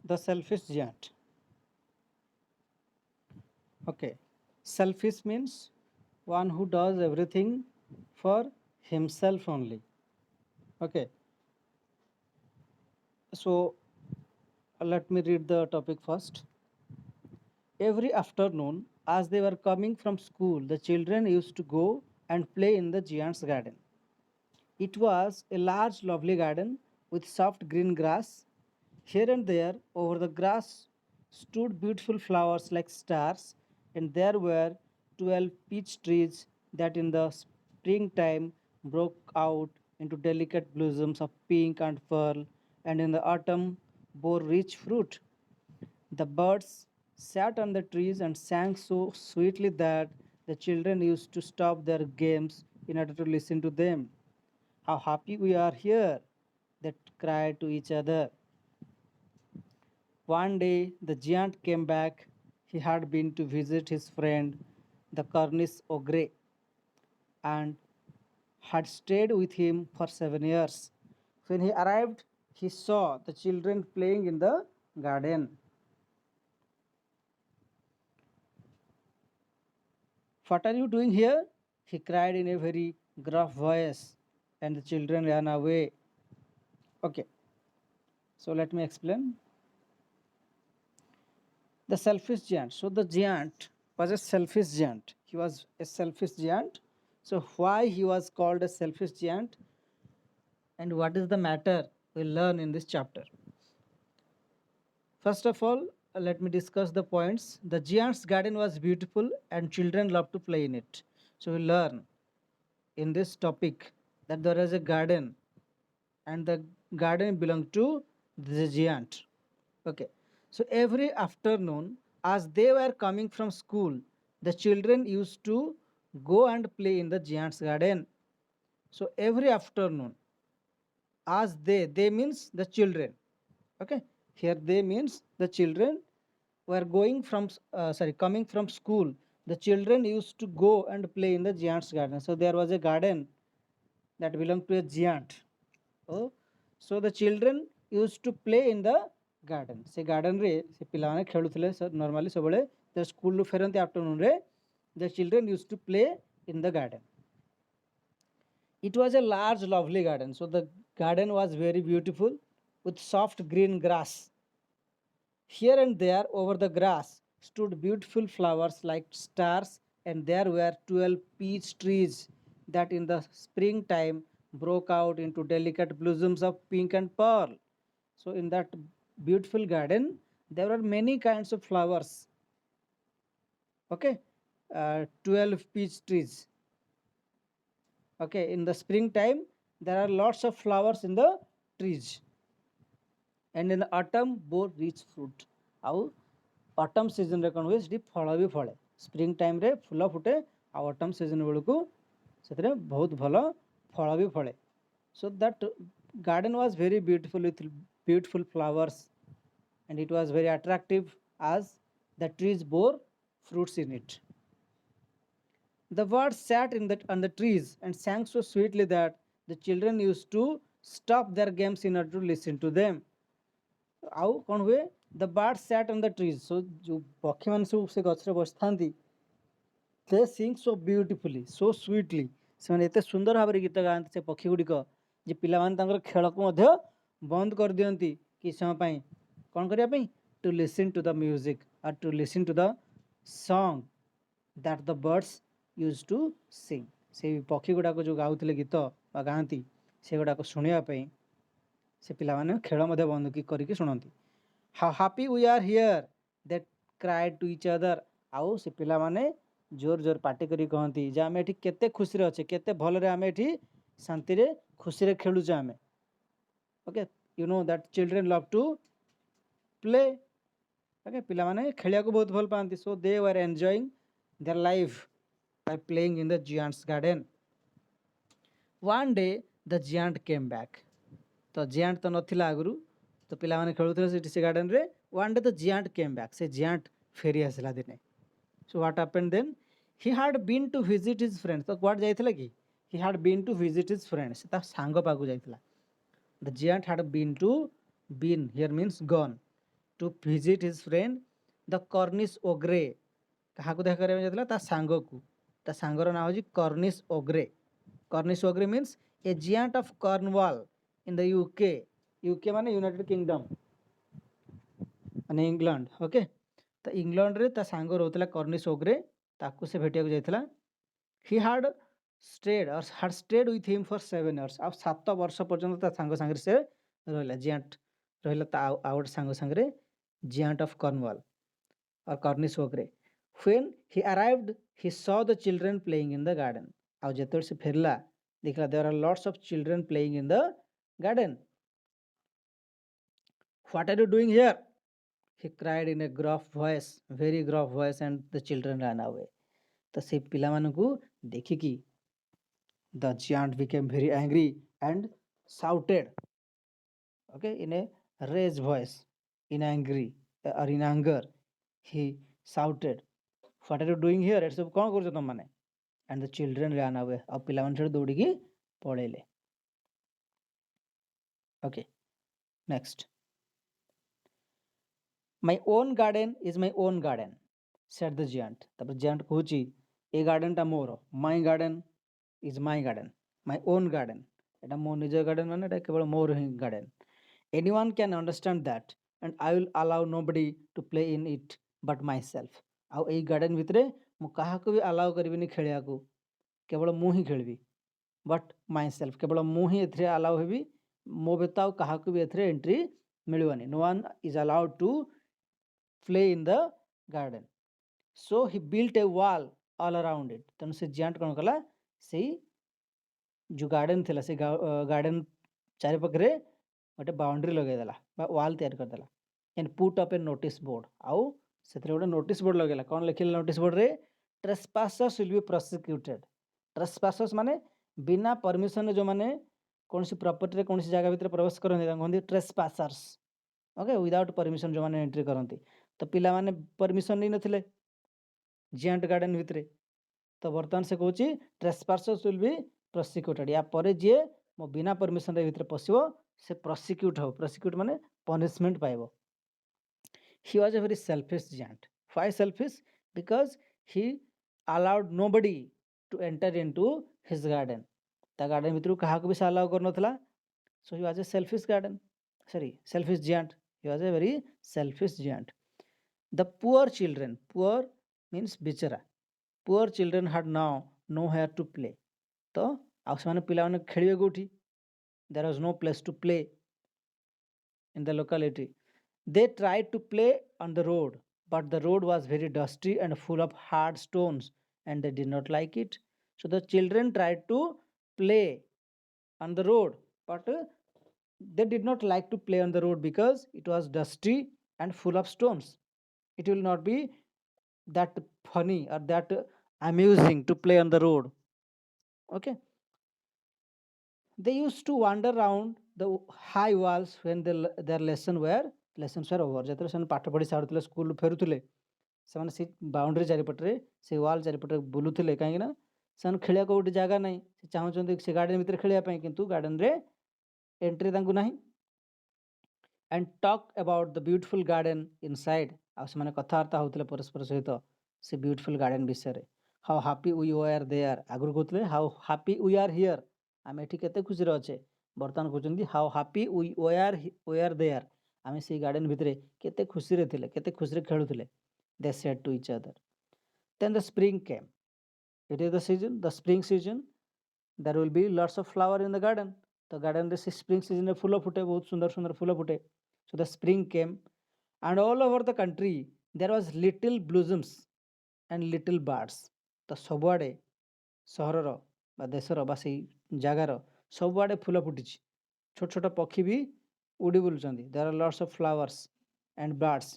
The selfish giant. Okay. Selfish means one who does everything for himself only. Okay. So let me read the topic first. Every afternoon, as they were coming from school, the children used to go and play in the giant's garden. It was a large, lovely garden with soft green grass. Here and there, over the grass, stood beautiful flowers like stars, and there were 12 peach trees that in the springtime broke out into delicate blossoms of pink and pearl, and in the autumn bore rich fruit. The birds sat on the trees and sang so sweetly that the children used to stop their games in order to listen to them. How happy we are here, they cried to each other. One day the giant came back. He had been to visit his friend, the Cornish ogre, and had stayed with him for 7 years. When he arrived, he saw the children playing in the garden. What are you doing here? He cried in a very gruff voice, and the children ran away. Okay, so let me explain. The selfish giant. So the giant was a selfish giant. He was a selfish giant. So why he was called a selfish giant and what is the matter we'll learn in this chapter. First of all, let me discuss the points. The giant's garden was beautiful and children loved to play in it. So we learn in this topic that there is a garden and the garden belonged to the giant. Okay. So every afternoon, as they were coming from school, the children used to go and play in the giant's garden. So every afternoon, as they means the children. Okay. Here they means the children were going from coming from school. The children used to go and play in the giant's garden. So there was a garden that belonged to a giant. Oh, so the children used to play in the garden. Se garden re se pilane kheluthile normally sobale the school lu feranti afternoon re the children used to play in the garden. It was a large lovely garden. So the garden was very beautiful with soft green grass. Here and there over the grass stood beautiful flowers like stars, and there were 12 peach trees that in the springtime broke out into delicate blossoms of pink and pearl. So, in that beautiful garden, there were many kinds of flowers. Okay, 12 peach trees. Okay, in the springtime, there are lots of flowers in the trees. And in the autumn bore rich fruit. ଆଉ ଅଟମ୍ ସିଜନ୍ରେ କ'ଣ ହୁଏ ସେଠି ଫଳ ବି ଫଳେ spring ଟାଇମ୍ରେ ଫୁଲ ଫୁଟେ ଆଉ ଅଟମ୍ ସିଜନ୍ ବେଳକୁ ସେଥିରେ ବହୁତ ଭଲ ଫଳ ବି ଫଳେ so that garden was very beautiful with beautiful flowers and it was very attractive as the trees bore fruits in it. The birds sat on the trees and sang so sweetly that the children used to stop their games in order to listen to them. ଆଉ କ'ଣ ହୁଏ the bird sat on the trees so ଯେଉଁ ପକ୍ଷୀମାନେ ସବୁ ସେ ଗଛରେ ବସିଥାନ୍ତି they sing so beautifully so sweetly ସେମାନେ ଏତେ ସୁନ୍ଦର ଭାବରେ ଗୀତ ଗାଆନ୍ତି ସେ ପକ୍ଷୀ ଗୁଡ଼ିକ ଯେ ପିଲାମାନେ ତାଙ୍କର ଖେଳକୁ ମଧ୍ୟ ବନ୍ଦ କରିଦିଅନ୍ତି କିଛି ସମୟ ପାଇଁ କ'ଣ କରିବା ପାଇଁ to listen to the music or to listen to the song that the birds use to sing ସେଇ ପକ୍ଷୀ ଗୁଡ଼ାକ ଯେଉଁ ଗାଉଥିଲେ ଗୀତ ବା ଗାଆନ୍ତି ସେଗୁଡ଼ାକ ଶୁଣିବା ପାଇଁ ସେ ପିଲାମାନେ ଖେଳ ମଧ୍ୟ ବନ୍ଦ କରିକି ଶୁଣନ୍ତି how happy we are here they cried to each other ଆଉ ସେ ପିଲାମାନେ ଜୋର ଜୋର ପାଟି କରିକି କହନ୍ତି ଯେ ଆମେ ଏଠି କେତେ ଖୁସିରେ ଅଛେ କେତେ ଭଲରେ ଆମେ ଏଠି ଶାନ୍ତିରେ ଖୁସିରେ ଖେଳୁଛେ ଆମେ okay you know that children love to play okay ପିଲାମାନେ ଖେଳିବାକୁ ବହୁତ ଭଲ ପାଆନ୍ତି so they were enjoying their life by playing in the giants garden one day the giant came back ତ ଜିଆଣ୍ଟ ତ ନଥିଲା ଆଗରୁ ତ ପିଲାମାନେ ଖେଳୁଥିଲେ ସେଠି ସେ ଗାର୍ଡେନ୍ରେ one day the giant came back ସେ ଜିଆଣ୍ଟ ଫେରି ଆସିଲା ଦିନେ so what happen then he had been to visit his friend ତ କୁଆଡ଼େ ଯାଇଥିଲା କି he had been to visit his friend ସେ ତା ସାଙ୍ଗ ପାଖକୁ ଯାଇଥିଲା the giant had been to been here means gone to visit his friend the Cornish ogre. କାହାକୁ ଦେଖା କରିବାକୁ ଯାଇଥିଲା? ତା ସାଙ୍ଗକୁ। ତା ସାଙ୍ଗର ନାଁ ହେଉଛି Cornish ogre. Cornish ogre means a giant of Cornwall in the UK. UK ମାନେ ୟୁନାଇଟେଡ୍ କିଙ୍ଗଡମ୍, ମାନେ ଇଂଲଣ୍ଡ। ଓକେ, ତ ଇଂଲଣ୍ଡରେ ତା ସାଙ୍ଗ ରହୁଥିଲା କର୍ନିଶ ଓଗ୍ରେ, ତାକୁ ସେ ଭେଟିବାକୁ ଯାଇଥିଲା। ହି ହାଡ୍ ଷ୍ଟେଡ୍ ୱିଥ୍ ହିମ୍ ଫର୍ 7 years। ଆଉ 7 ବର୍ଷ ପର୍ଯ୍ୟନ୍ତ ତା ସାଙ୍ଗ ସାଙ୍ଗରେ ସେ ରହିଲା, ଜିଆଣ୍ଟ ରହିଲା ତା ଆଉ ଗୋଟେ ସାଙ୍ଗ ସାଙ୍ଗରେ, giant of Cornwall or Cornish ogre. When he arrived, he saw the children playing in the garden. ଆଉ ଯେତେବେଳେ ସେ ଫେରିଲା ଦେଖିଲା there are lots of children playing in the garden. What are you doing here? He cried in a gruff voice, very gruff voice, and the children ran away. ତ ସେ ପିଲାମାନଙ୍କୁ ଦେଖିକି the giant became very angry and shouted, okay, in a raised voice, in angry or in anger, he shouted, what are you doing here? ଏସବୁ କ'ଣ କରୁଛ ତମମାନେ? And the children ran away. ଆଉ ପିଲାମାନେ ସେଠୁ ଦୌଡ଼ିକି ପଳେଇଲେ। okay, next. My own garden is my own garden, said the giant. ତାପରେ giant କହୁଛି ଏ ଗାର୍ଡେନଟା ମୋର, my garden is my garden, my own garden, ଏଟା ମୋ ନିଜ ଗାର୍ଡେନ, ମାନେ ଏଟା କେବଳ ମୋର ହିଁ garden. Anyone can understand that and I will allow nobody to play in it but myself. ଆଉ ଏଇ ଗାର୍ଡେନ ଭିତରେ ମୁଁ କାହାକୁ ବି ଆଲାଉ କରିବିନି ଖେଳିବାକୁ, କେବଳ ମୁଁ ହିଁ ଖେଳିବି। ବଟ୍ ମାଇସେଲ୍ଫ, କେବଳ ମୁଁ ହିଁ ଏଥିରେ ଆଲାଉ ହେବି, ମୋ ବ୍ୟତୀତ ଆଉ କାହାକୁ ବି ଏଥିରେ ଏଣ୍ଟ୍ରି ମିଳିବନି। no one is allowed to play in the garden. So he built a wall all around it. ତେଣୁ ସେ ଜିଆଣ୍ଟ କ'ଣ କଲା, ସେଇ ଯେଉଁ ଗାର୍ଡେନ ଥିଲା ସେ ଗାର୍ଡେନ ଚାରିପାଖରେ ଗୋଟେ ବାଉଣ୍ଡ୍ରି ଲଗାଇଦେଲା ବା ୱାଲ୍ ତିଆରି କରିଦେଲା। and put up a notice board. ଆଉ ସେଥିରେ ଗୋଟେ ନୋଟିସ୍ ବୋର୍ଡ଼ ଲଗାଇଲା। କ'ଣ ଲେଖିଲା notice ବୋର୍ଡ଼ରେ? trespassers will be prosecuted. trespassers ମାନେ ବିନା ପରମିସନରେ ଯେଉଁମାନେ କୌଣସି ପ୍ରପର୍ଟିରେ କୌଣସି ଜାଗା ଭିତରେ ପ୍ରବେଶ କରନ୍ତି ତାଙ୍କୁ କହନ୍ତି trespassers। ଓକେ, ୱିଦାଉଟ୍ ପରମିସନ୍ ଯେଉଁମାନେ ଏଣ୍ଟ୍ରି କରନ୍ତି। ତ ପିଲାମାନେ ପରମିସନ୍ ନେଇନଥିଲେ ଜିଆଣ୍ଟ ଗାର୍ଡେନ ଭିତରେ, ତ ବର୍ତ୍ତମାନ ସେ କହୁଛି trespassers will be prosecuted। ୟା ପରେ ଯିଏ ମୋ ବିନା ପରମିସନରେ ଭିତରେ ପଶିବ ସେ ପ୍ରସିକ୍ୟୁଟ୍ ହେବ। ପ୍ରସିକ୍ୟୁଟ୍ ମାନେ ପନିସମେଣ୍ଟ ପାଇବ। He was a very selfish giant. Why selfish? Because he allowed nobody to enter into his garden. ତା ଗାର୍ଡେନ ଭିତରକୁ କାହାକୁ ବି ସେ ଆଲାଉ କରୁନଥିଲା। So he was a selfish giant. He was a very selfish giant. The poor children, poor means bichara, poor children had now nowhere to play. ତ ଆଉ ସେମାନେ ପିଲାମାନେ ଖେଳିବେ କୋଉଠି? There was no place to play in the locality. They tried to play on the road, but the road was very dusty and full of hard stones, and they did not like it. So the children tried to play on the road, but they did not like to play on the road because it was dusty and full of stones. It will not be that funny or that amusing to play on the road. Okay, they used to wander around the high walls when their lessons were over. ଯେତେବେଳେ ସେମାନେ ପାଠ ପଢ଼ି ସାରୁଥିଲେ, ସ୍କୁଲରୁ ଫେରୁଥିଲେ, ସେମାନେ ସେ boundary ଚାରିପଟରେ, ସେ wall ଚାରିପଟରେ ବୁଲୁଥିଲେ। କାହିଁକିନା ସେମାନେ ଖେଳିବାକୁ ଗୋଟେ ଜାଗା ନାହିଁ, ସେ ଚାହୁଁଛନ୍ତି ସେ ଗାର୍ଡେନ ଭିତରେ ଖେଳିବା ପାଇଁ, କିନ୍ତୁ ଗାର୍ଡେନରେ ଏଣ୍ଟ୍ରି ତାଙ୍କୁ ନାହିଁ। and talk about the beautiful garden inside. ଆଉ ସେମାନେ କଥାବାର୍ତ୍ତା ହେଉଥିଲେ ପରସ୍ପର ସହିତ ସେ ବ୍ୟୁଟିଫୁଲ୍ ଗାର୍ଡେନ ବିଷୟରେ। how happy we were there। ଆଗରୁ କହୁଥିଲେ how happy we are here, ଆମେ ଏଠି କେତେ ଖୁସିରେ ଅଛେ। ବର୍ତ୍ତମାନ କହୁଛନ୍ତି how happy we were there, ଆମେ ସେଇ ଗାର୍ଡେନ ଭିତରେ କେତେ ଖୁସିରେ ଥିଲେ, କେତେ ଖୁସିରେ ଖେଳୁଥିଲେ। they said to each other. Then the spring came. It is the season, the spring season. There will be lots of flower in the garden. ତ ଗାର୍ଡେନରେ ସେ ସ୍ପ୍ରିଙ୍ଗ ସିଜନରେ ଫୁଲ ଫୁଟେ, ବହୁତ ସୁନ୍ଦର ସୁନ୍ଦର ଫୁଲ ଫୁଟେ। So the spring came and all over the country there was little blossoms and little birds. ତ ସବୁଆଡ଼େ ସହରର ବା ଦେଶର ବା ସେଇ ଜାଗାର ସବୁଆଡ଼େ ଫୁଲ ଫୁଟିଛି, ଛୋଟ ଛୋଟ ପକ୍ଷୀ ବି ଉଡ଼ି ବୁଲୁଛନ୍ତି। there are lots of flowers and birds.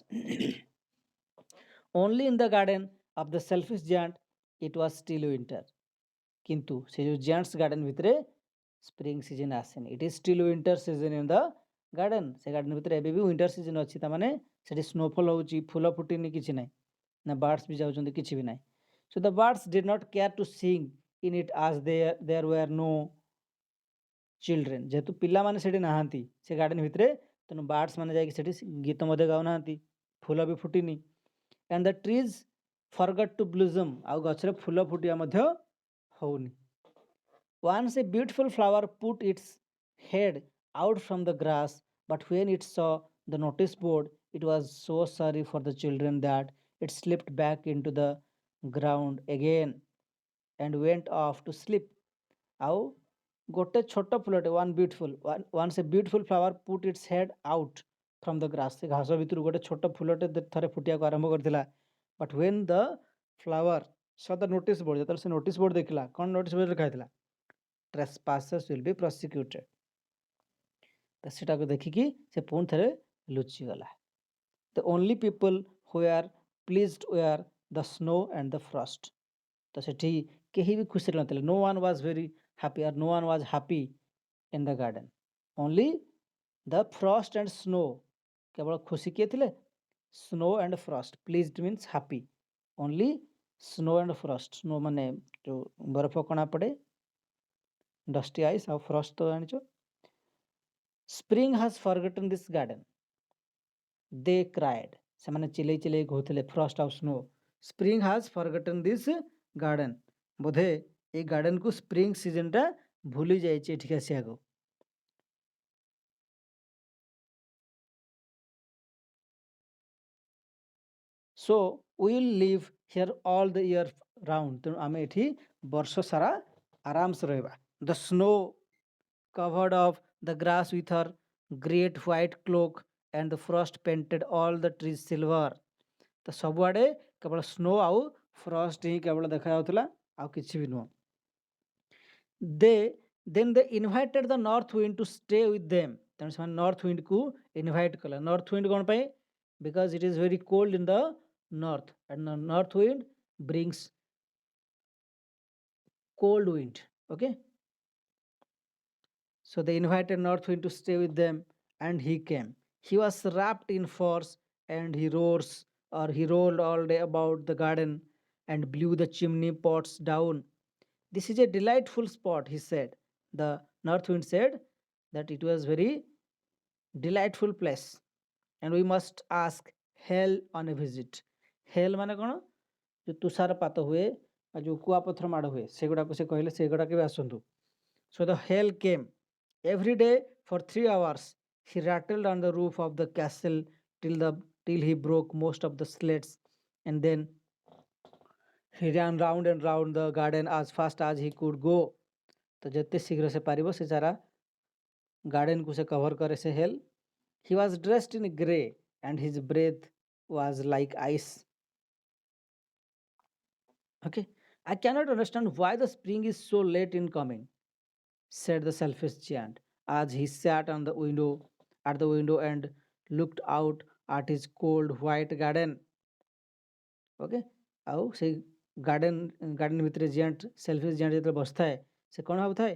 only in the garden of the selfish giant it was still winter. କିନ୍ତୁ ସେ ଯେଉଁ ଜିଆଣ୍ଟସ୍ ଗାର୍ଡେନ ଭିତରେ ସ୍ପ୍ରିଙ୍ଗ ସିଜନ୍ ଆସେନି। It is steel winter season in the garden. ସେ garden ଭିତରେ ଏବେ ବି winter season ଅଛି, ତାମାନେ ସେଠି ସ୍ନୋଫଲ୍ ହେଉଛି, ଫୁଲ ଫୁଟିନି, କିଛି ନାହିଁ, ନା ବାର୍ଡସ୍ ବି ଯାଉଛନ୍ତି, କିଛି ବି ନାହିଁ। So the birds did not care to sing in it as there were no children. ଯେହେତୁ ପିଲାମାନେ ସେଠି ନାହାନ୍ତି ସେ ଗାର୍ଡେନ ଭିତରେ, ତ ତେଣୁ ବାର୍ଡ଼ସ୍ ମାନେ ଯାଇକି ସେଠି ଗୀତ ମଧ୍ୟ ଗାଉନାହାନ୍ତି, ଫୁଲ ବି ଫୁଟିନି। And the trees forgot to blossom, ଆଉ ଗଛରେ ଫୁଲ ଫୁଟିବା ମଧ୍ୟ ହଉନି। Once a beautiful flower put its head out from the grass, but when it saw the notice board, it was so sorry for the children that it slipped back into the ground again and went off to sleep. ଆଉ ଗୋଟେ ଛୋଟ ଫୁଲଟେ once a beautiful flower put its head out from the grass, ସେ ଘାସ ଭିତରୁ ଗୋଟେ ଛୋଟ ଫୁଲଟେ ଥରେ ଫୁଟିବାକୁ ଆରମ୍ଭ କରିଥିଲା। But when the flower saw the notice board, ଯେତେବେଳେ ସେ notice board ଦେଖିଲା, କ'ଣ notice board ଲେଖା ହେଇଥିଲା? Trespassers will be prosecuted. ତ ସେଟାକୁ ଦେଖିକି ସେ ପୁଣି ଥରେ ଲୁଚିଗଲା। The only people who are pleased were the snow and the frost. ତ ସେଠି କେହି ବି ଖୁସିରେ ନଥିଲେ। No one was very happy or no one was happy in the garden. Only the frost and snow. କେବଳ ଖୁସି କିଏ ଥିଲେ? Snow and frost. Pleased means happy. Only snow and frost. Snow ମାନେ ଯେଉଁ ବରଫ କଣା ପଡ଼େ, ଡଷ୍ଟି ଆଇସ୍, ଆଉ ଫ୍ରଷ୍ଟ ତ ଜାଣିଛ। Spring has forgotten this garden, they cried, ସେମାନେ ଚିଲେଇ ଚିଲେଇ କହୁଥିଲେ ଫ୍ରଷ୍ଟ ଆଉ snow, spring has forgotten this garden, ବୋଧେ ଏଇ ଗାର୍ଡେନକୁ ସ୍ପ୍ରିଙ୍ଗ ସିଜନଟା ଭୁଲି ଯାଇଛି ଏଠିକି ଆସିବାକୁ। So will live here all the year round, ତେଣୁ ଆମେ ଏଠି ବର୍ଷ ସାରା ଆରାମସେ ରହିବା। The snow covered of the grass with her great white cloak and the frost painted all the trees silver. ତ ସବୁଆଡ଼େ କେବଳ ସ୍ନୋ ଆଉ ଫ୍ରଷ୍ଟ ହିଁ କେବଳ ଦେଖାଯାଉଥିଲା, ଆଉ କିଛି ବି ନୁହଁ। Then they invited the north wind to stay with them, ତେଣୁ ସେମାନେ ନର୍ଥ ୱିଣ୍ଡକୁ ଇନଭାଇଟ୍ କଲେ। ନର୍ଥ ୱିଣ୍ଡ କ'ଣ ପାଇଁ? Because it is very cold in the north and north wind brings cold wind. Okay, so they invited North Wind to stay with them, and he came. He was wrapped in furs, and he rolled all day about the garden and blew the chimney pots down. This is a delightful spot, he said. The North Wind said that it was very delightful place, and we must ask hell on a visit. Hell ମାନେ କ'ଣ? ଯେଉଁ ତୁଷାରପାତ ହୁଏ ଆଉ ଯେଉଁ କୁଆପଥର ମାଡ଼ ହୁଏ, ସେଗୁଡ଼ାକୁ ସେ କହିଲେ ସେଗୁଡ଼ାକ ବି ଆସନ୍ତୁ। So the hell came. Every day for 3 hours he rattled on the roof of the castle till he broke most of the slates, and then he ran round and round the garden as fast as he could go. तो ଯେତେ ଶୀଘ୍ର ସେ ପାରିବ ସେ ସାରା ଗାର୍ଡେନକୁ ସେ cover କରେ ସେ ହେଲ୍। He was dressed in grey and his breath was like ice. Okay, I cannot understand why the spring is so late in coming, said the selfish giant as he sat on the window at the window and looked out at his cold white garden. Okay, ଆଉ ସେଇ garden ଭିତରେ giant selfish giant ଯେତେବେଳେ ବସିଥାଏ ସେ କ'ଣ ଭାବୁଥାଏ?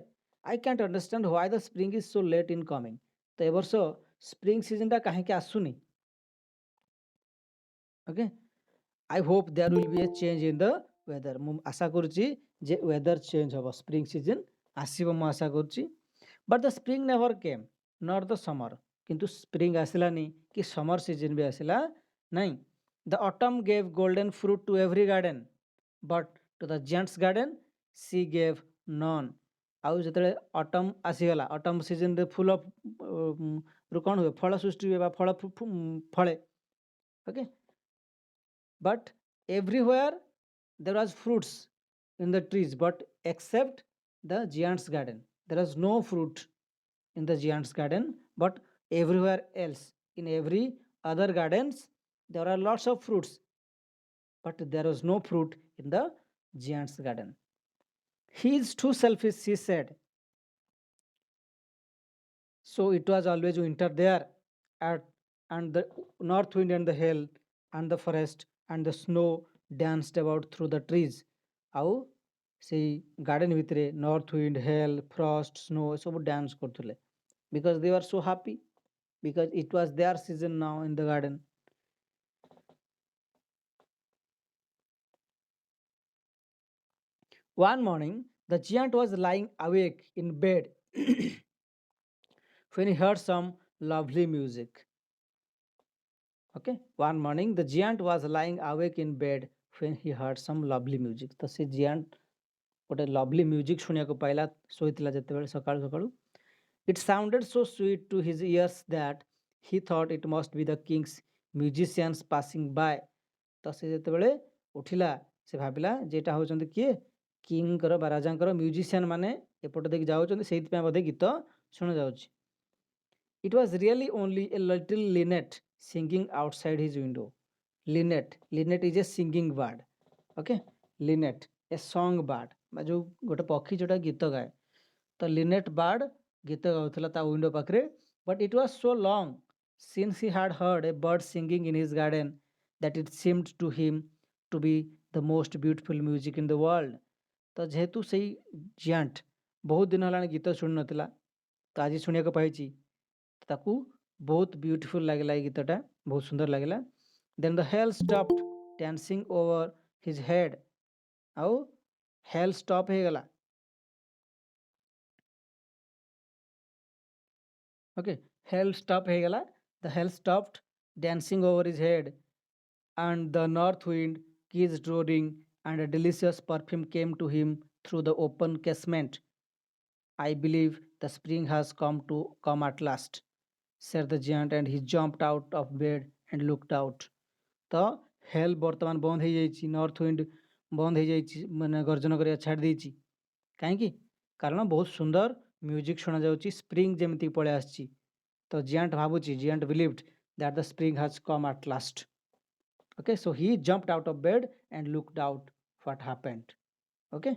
I can't understand why the spring is so late in coming. ତ ଏ ବର୍ଷ ସ୍ପ୍ରିଙ୍ଗ ସିଜନଟା କାହିଁକି ଆସୁନି? Okay, I hope there will be a change in the weather. ମୁଁ ଆଶା କରୁଛି ଯେ ୱେଦର ଚେଞ୍ଜ ହେବ, ସ୍ପ୍ରିଙ୍ଗ ସିଜନ ଆସିବ ମୁଁ ଆଶା କରୁଛି। But the spring never came, not the summer. କିନ୍ତୁ ସ୍ପ୍ରିଙ୍ଗ ଆସିଲାନି କି ସମର ସିଜନ ବି ଆସିଲା ନାହିଁ। The autumn gave golden fruit to every garden, but to the giant's garden she gave none. ଆଉ ଯେତେବେଳେ ଅଟମ୍ ଆସିଗଲା, ଅଟମ୍ ସିଜନରେ ଫୁଲ ରୁ କ'ଣ ହୁଏ? ଫଳ ସୃଷ୍ଟି ହୁଏ ବା ଫଳ ଫଳେ। Okay, but everywhere there was fruits in the trees, but except the giant's garden there was no fruit in the giant's garden, but everywhere else in every other gardens there are lots of fruits, but there was no fruit in the giant's garden. He is too selfish, she said. So it was always winter there, and the north wind and the hail and the forest and the snow danced about through the trees. ଆଉ ସେଇ garden ଭିତରେ north wind, ହେଲ୍, frost, snow ଏସବୁ dance କରୁଥିଲେ, because they were so happy, because it was their season now in the garden. One morning the giant was lying awake in bed when he heard some lovely music. Okay. One morning, the giant was lying awake in bed when he heard some lovely music. ତ ସେ giant ଗୋଟେ lovely music ଶୁଣିବାକୁ ପାଇଲା ଶୋଇଥିଲା ଯେତେବେଳେ ସକାଳୁ ସକାଳୁ. It sounded so sweet to his ears that he thought it must be the king's musicians passing by. ତ ସେ ଯେତେବେଳେ ଉଠିଲା ସେ ଭାବିଲା ଯେ ଏଇଟା ହେଉଛନ୍ତି କିଏ କିଙ୍ଗର ବା ରାଜାଙ୍କର ମ୍ୟୁଜିସିଆନ୍ ମାନେ ଏପଟ ଦେଇକି ଯାଉଛନ୍ତି ସେଇଥିପାଇଁ ବୋଧେ ଗୀତ ଶୁଣାଯାଉଛି. It was really only a little linnet singing outside his window. Linnet is a singing bird. Okay, linnet, a song bird. ବା ଯେଉଁ ଗୋଟେ ପକ୍ଷୀ ଯେଉଁଟା ଗୀତ ଗାଏ. ତ linnet bird ଗୀତ ଗାଉଥିଲା ତା ୱିଣ୍ଡୋ ପାଖରେ. But it was so long since he had heard a bird singing in his garden that it seemed to him to be the most beautiful music in the world. ତ ଯେହେତୁ ସେଇ giant ବହୁତ ଦିନ ହେଲାଣି ଗୀତ ଶୁଣିନଥିଲା ତ ଆଜି ଶୁଣିବାକୁ ପାଇଛି ତାକୁ ବହୁତ ବ୍ୟୁଟିଫୁଲ୍ ଲାଗିଲା ଏଇ ଗୀତଟା ବହୁତ ସୁନ୍ଦର ଲାଗିଲା. Then the hail stopped dancing over his head. ଆଉ ହେଲ୍ ଷ୍ଟପ୍ ହେଇଗଲା. ଓକେ, ହେଲ୍ ଷ୍ଟପ୍ ହେଇଗଲା. The hail stopped dancing over his head and the north wind kissed roaring and a delicious perfume came to him through the open casement. I believe the spring has come at last, said the giant, and he jumped out of bed and looked out. ତ ହେଲ୍ ବର୍ତ୍ତମାନ ବନ୍ଦ ହେଇଯାଇଛି, north wind ବନ୍ଦ ହେଇଯାଇଛି, ମାନେ ଗର୍ଜନ କରିବା ଛାଡ଼ି ଦେଇଛି. କାହିଁକି? କାରଣ ବହୁତ ସୁନ୍ଦର ମ୍ୟୁଜିକ୍ ଶୁଣାଯାଉଛି, ସ୍ପ୍ରିଙ୍ଗ ଯେମିତି ପଳେଇ ଆସିଛି. ତ ଜିଆଣ୍ଟ ଭାବୁଛି, giant believed that the spring has come at last. Okay, so he jumped out of bed and looked out what happened. Okay.